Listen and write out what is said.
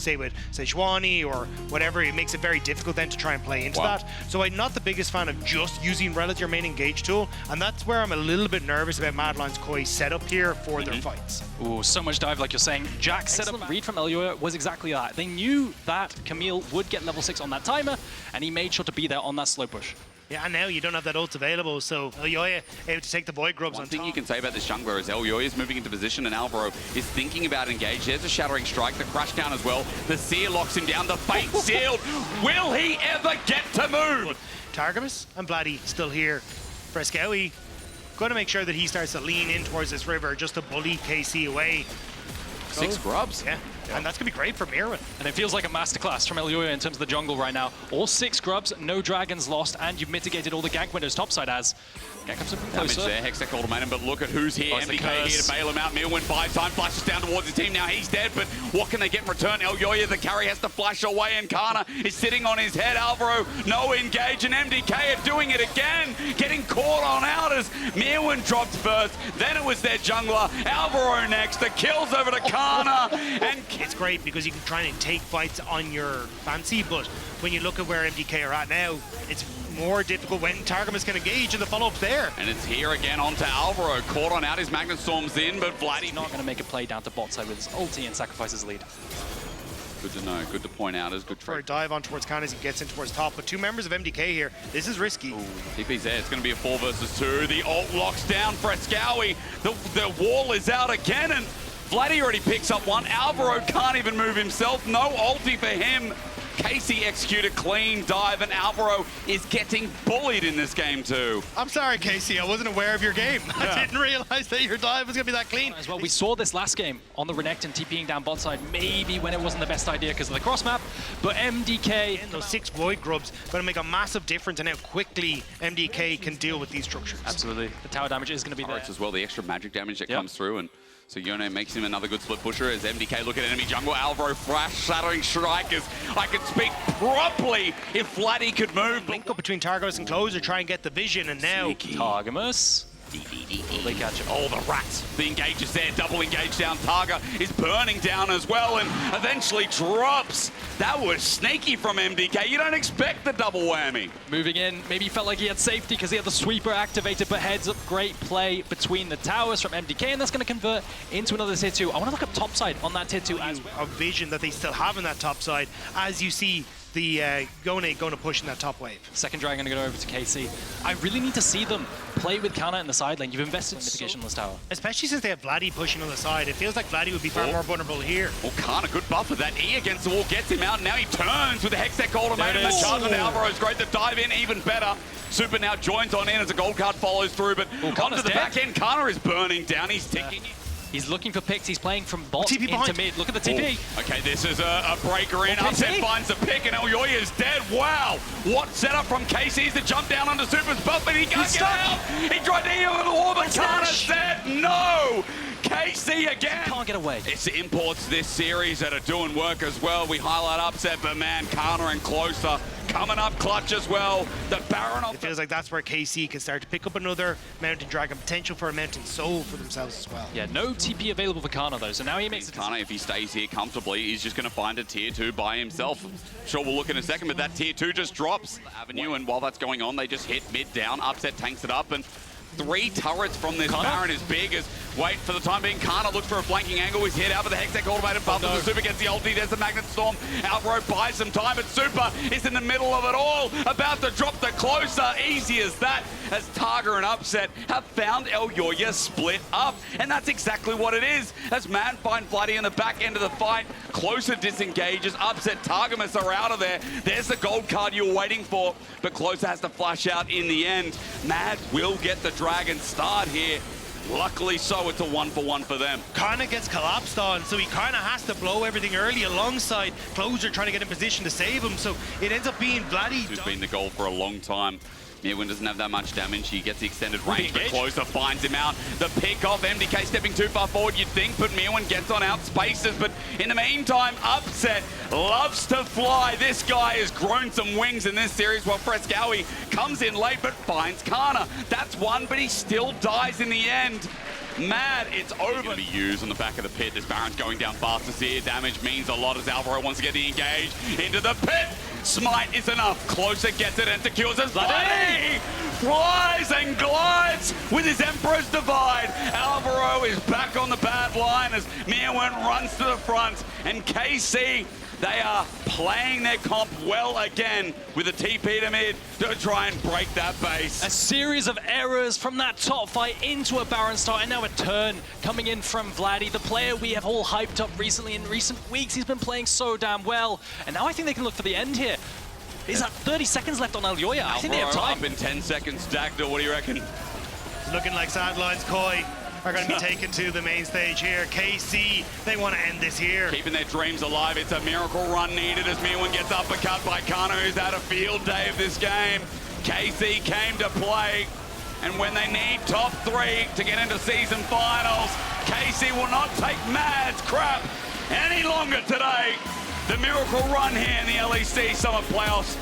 say with Sejuani or whatever, it makes it very difficult then to try and play into that. So I'm not the biggest fan of just using Rel as your main engage tool, and that's where I'm a little bit nervous about Mad Lion's Koi setup here for their fights. Ooh, so much dive like you're saying. Jack's setup read from Elyoya was exactly that. They knew that Camille would get level 6 on that timer, and he made sure to be there on that slow push. Yeah, and now you don't have that ult available, so Elyoya able to take the Void Grubs on top. One thing you can say about this jungler is Elyoya is moving into position and Alvaro is thinking about engage. There's a Shattering Strike, the Crash Down as well. The Seer locks him down, the Fate sealed. Will he ever get to move? Targamas and Vladdy still here. Frescowy going to make sure that he starts to lean in towards this river just to bully KC away. 6 grubs. Yeah. And that's going to be great for Mirwin. And it feels like a masterclass from Elyoya in terms of the jungle right now. All 6 grubs, no dragons lost, and you've mitigated all the gank windows topside as Gank comes in from closer. Damage there, Hextech ultimatum, but look at who's here. MDK here to bail him out. Mirwin buys time, flashes down towards his team. Now he's dead, but what can they get in return? Elyoya, the carry, has to flash away, and Kana is sitting on his head. Alvaro, no engage, and MDK are doing it again, getting caught on out as Mirwin dropped first. Then it was their jungler, Alvaro next. The kills over to Kana, and it's great because you can try and take fights on your fancy, but when you look at where MDK are at now, it's more difficult when Targamas can engage and the follow-up's there. And it's here again onto Alvaro, caught on out, his Magnet Storm's in, but Vladdy's not going to make a play down to bot side with his ulti and sacrifices lead. Good to know, good to point out, as good for a dive on towards Khan as he gets in towards top, but 2 members of MDK here. This is risky. TP's there, it's going to be a 4 versus 2. The ult locks down Frescowy. The wall is out again, and Vladdy already picks up one. Alvaro can't even move himself. No ulti for him. Casey executed clean dive, and Alvaro is getting bullied in this game too. I'm sorry, Casey. I wasn't aware of your game. Yeah. I didn't realize that your dive was going to be that clean. As well, we saw this last game on the Renekton TPing down bot side, maybe when it wasn't the best idea because of the cross map, but MDK... And those 6 Void Grubs going to make a massive difference in how quickly MDK can deal with these structures. Absolutely. The tower damage is going to be there. As well, the extra magic damage that comes through, and so Yone makes him another good split pusher as MDK look at enemy jungle. Alvaro flash, Shattering Strike as I could speak properly if Vladdy could move. Link up between Targamas and Closer, try and get the vision, and now Targamas. Will they catch him? Oh, the rats. The engage is there. Double engage down. Targa is burning down as well and eventually drops. That was sneaky from MDK. You don't expect the double whammy. Moving in. Maybe he felt like he had safety because he had the sweeper activated, but heads up. Great play between the towers from MDK, and that's going to convert into another tier 2. I want to look up top side on that tier 2 as well. A vision that they still have in that top side as you see the going to push in that top wave. Second dragon going to go over to KC. I really need to see them play with Kana in the side lane. You've invested in mitigation on this tower. Especially since they have Vladdy pushing on the side. It feels like Vladdy would be far more vulnerable here. Well, Kana, good buff with that E against the wall, gets him out, and now he turns with the Hextech ultimatum. The charge on Alvaro's great. The dive in, even better. Super now joins on in as a gold card follows through, but onto the back end, Kana is burning down. He's ticking. He's looking for picks. He's playing from bot TP into mid. Look at the TP. Okay, this is a breaker in. Upset finds the pick, and Elyoya is dead. Wow. What setup from KC is to jump down under Super's buff, but he can't get out. He tried to heal the wall, but Kana said no. KC again. Can't get away. It's the imports this series that are doing work as well. We highlight upset, but man, Kana and Closer coming up clutch as well. The Baron of... It feels like that's where KC can start to pick up another Mountain Dragon, potential for a Mountain Soul for themselves as well. Yeah, no TP available for Kana though, so now he makes it. Kana, if he stays here comfortably, he's just going to find a tier 2 by himself. Sure, we'll look in a second, but that tier 2 just drops the avenue, and while that's going on, they just hit mid down. Upset tanks it up, and 3 turrets from this Baron is big as, wait, for the time being, Kana looks for a flanking angle. He's hit out with the Hextech automated buff. The Super gets the ulti. There's the Magnet Storm. Alvaro buys some time, but Super is in the middle of it all. About to drop the Closer. Easy as that, as Targa and Upset have found Elyoya split up. And that's exactly what it is. As Man find Vladdy in the back end of the fight. Closer disengages. Upset, Targamas are out of there. There's the gold card you were waiting for, but Closer has to flash out in the end. Mad will get the Dragon start here. Luckily so, it's a 1-for-1 for them. Kana gets collapsed on, so he kind of has to blow everything early alongside Closer trying to get in position to save him, so it ends up being Vladdy. Who's been the goal for a long time. Mirwin doesn't have that much damage. He gets the extended range, but Closer finds him out. The pick off, MDK stepping too far forward, you'd think, but Mirwin gets on out spaces. But in the meantime, Upset loves to fly. This guy has grown some wings in this series, while Frescowy comes in late, but finds Kana. That's one, but he still dies in the end. Mad, it's over. Going to be used on the back of the pit. This Baron's going down fast to see it. Damage means a lot as Alvaro wants to get engaged into the pit. Smite is enough. Closer gets it and secures his body. Flies and glides with his Emperor's Divide. Alvaro is back on the bad line as Mirwin runs to the front. And KC, they are playing their comp well again with a TP to mid to try and break that base. A series of errors from that top fight into a Baron start, and now a turn coming in from Vladdy, the player we have all hyped up recently in recent weeks. He's been playing so damn well, and now I think they can look for the end here. Is that 30 seconds left on Aljoya? I think they have time. Up in 10 seconds. Dagda, what do you reckon? Looking like Sidelines Koi are going to be taken to the main stage here. KC, they want to end this here. Keeping their dreams alive. It's a miracle run needed as Mirwin gets uppercut by Kana, who's had a field day of this game. KC came to play, and when they need top 3 to get into season finals, KC will not take Mad's crap any longer today. The miracle run here in the LEC Summer Playoffs.